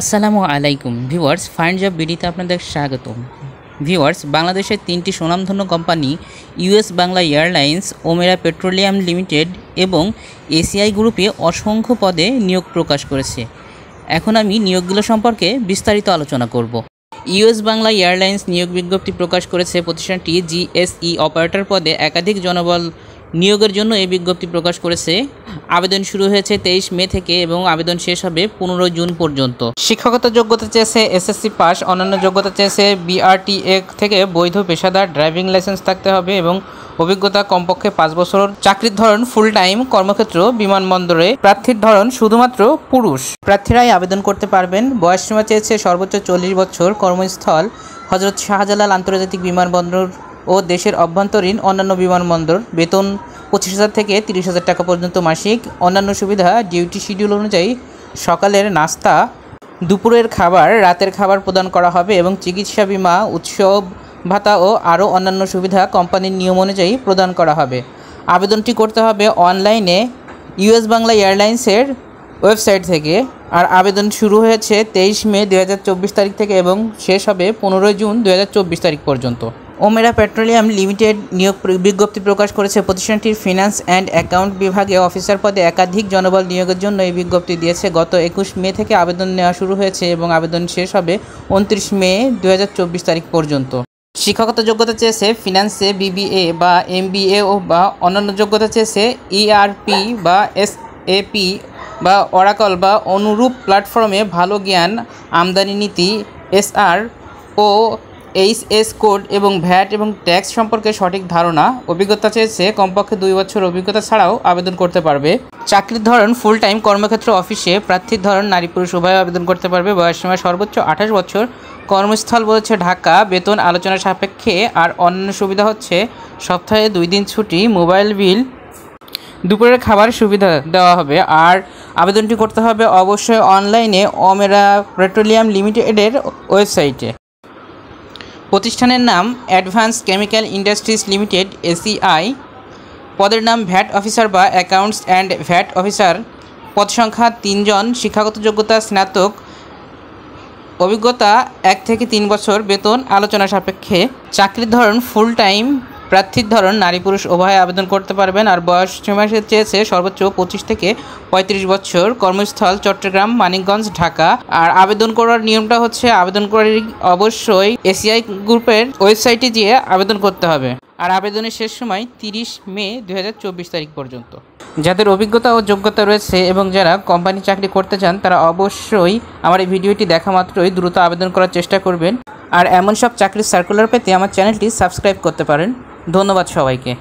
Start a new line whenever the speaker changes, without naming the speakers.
আসসালামু আলাইকুম viewers, find job বিডিতে আপনাদের স্বাগতম। ভিউয়ার্স, বাংলাদেশের তিনটি সুনামধন্য company US Bangla airlines, Omera petroleum limited এবং এসিআই গ্রুপে অসংখ্য পদে নিয়োগ প্রকাশ করেছে। এখন আমি নিয়োগগুলো সম্পর্কে বিস্তারিত আলোচনা করব। ইউএস বাংলা এয়ারলাইন্স নিয়োগ বিজ্ঞপ্তি প্রকাশ করেছে। প্রতিষ্ঠানটি জিএসই অপারেটর পদে একাধিক জনবল নিয়োগের জন্য এই বিজ্ঞপ্তি প্রকাশ করেছে। আবেদন শুরু হয়েছে 23 মে থেকে এবং আবেদন শেষ হবে 15 জুন পর্যন্ত। শিক্ষাগত যোগ্যতা চেয়েছে এসএসসি পাস। অন্যান্য যোগ্যতা চেয়েছে বিআরটিএ থেকে বৈধ পেশাদার ড্রাইভিং লাইসেন্স থাকতে হবে এবং অভিজ্ঞতা কমপক্ষে 5 বছর। চাকরির ধরন ফুল টাইম, কর্মক্ষেত্র বিমানবন্দরে। প্রার্থীর ধরন শুধুমাত্র পুরুষ প্রার্থীরাই আবেদন করতে পারবেন। বয়সসীমা চেয়েছে সর্বোচ্চ 40 বছর। কর্মস্থল হযরত শাহজালাল আন্তর্জাতিক বিমানবন্দর ও দেশের অভ্যন্তরীণ অন্যান্য বিমানবন্দর। বেতন 25,000 থেকে 30,000 টাকা পর্যন্ত মাসিক। অন্যান্য সুবিধা ডিউটি শিডিউল অনুযায়ী সকালের নাস্তা, দুপুরের খাবার, রাতের খাবার প্রদান করা হবে এবং চিকিৎসা বিমা, উৎসব ভাতা ও আরও অন্যান্য সুবিধা কোম্পানির নিয়ম অনুযায়ী প্রদান করা হবে। আবেদনটি করতে হবে অনলাইনে ইউএস বাংলা এয়ারলাইন্সের ওয়েবসাইট থেকে। আর আবেদন শুরু হয়েছে 23 মে 2024 তারিখ থেকে এবং শেষ হবে 15 জুন 2024 তারিখ পর্যন্ত। ওমেরা পেট্রোলিয়াম লিমিটেড নিয়োগ বিজ্ঞপ্তি প্রকাশ করেছে। প্রতিষ্ঠানটির ফিনান্স অ্যান্ড অ্যাকাউন্ট বিভাগে অফিসার পদে একাধিক জনবল নিয়োগের জন্য এই বিজ্ঞপ্তি দিয়েছে। গত 21 মে থেকে আবেদন নেওয়া শুরু হয়েছে এবং আবেদন শেষ হবে 29 মে 2024 তারিখ পর্যন্ত। শিক্ষাগত যোগ্যতা চেয়েছে ফিনান্সে বিবিএ বা এমবিএ বা অন্যান্য যোগ্যতা চেয়েছে ইআরপি বা এসএপি বা অরাকল বা অনুরূপ প্ল্যাটফর্মে ভালো জ্ঞান, আমদানি নীতি, এসআর ও এইচএস কোড এবং ভ্যাট এবং ট্যাক্স সম্পর্কে সঠিক ধারণা। অভিজ্ঞতা চেয়েছে কমপক্ষে 2 বছর অভিজ্ঞতা ছাড়াও আবেদন করতে পারবে। চাকরির ধরন ফুল টাইম, কর্মক্ষেত্র অফিসে। প্রার্থীর ধরন নারী পুরুষ উভয় আবেদন করতে পারবে। বয়সসীমা সর্বোচ্চ 28 বছর। কর্মস্থল বলেছে ঢাকা। বেতন আলোচনা সাপেক্ষে। আর অন্যান্য সুবিধা হচ্ছে সপ্তাহে 2 দিন ছুটি, মোবাইল বিল, দুপুরের খাবার সুবিধা দেওয়া হবে। আর আবেদনটি করতে হবে অবশ্যই অনলাইনে ওমেরা পেট্রোলিয়াম লিমিটেডের ওয়েবসাইটে। প্রতিষ্ঠানের নাম advance chemical industries limited ACI. পদের নাম ভ্যাট অফিসার বা অ্যাকাউন্টস অ্যান্ড ভ্যাট অফিসার। পদ সংখ্যা 3 জন। শিক্ষাগত যোগ্যতা স্নাতক। অভিজ্ঞতা 1 থেকে 3 বছর। বেতন আলোচনা সাপেক্ষে। চাকরির ধরন ফুল টাইম। প্রার্থীর ধরন নারী পুরুষ উভয়ে আবেদন করতে পারবেন। আর বয়স সীমা চেয়েছে সর্বোচ্চ 25 থেকে 35 বছর। কর্মস্থল চট্টগ্রাম, মানিকগঞ্জ, ঢাকা। আর আবেদন করার নিয়মটা হচ্ছে আবেদন করে অবশ্যই এসিআই গ্রুপের ওয়েবসাইটে গিয়ে আবেদন করতে হবে। আর আবেদনের শেষ সময় 30 মে 2024 তারিখ পর্যন্ত। যাদের অভিজ্ঞতা ও যোগ্যতা রয়েছে এবং যারা কোম্পানি চাকরি করতে চান তারা অবশ্যই আমার এই ভিডিওটি দেখা মাত্রই দ্রুত আবেদন করার চেষ্টা করবেন। আর এমন সব চাকরির সার্কুলার পেতে আমার চ্যানেলটি সাবস্ক্রাইব করতে পারেন। ধন্যবাদ সবাইকে।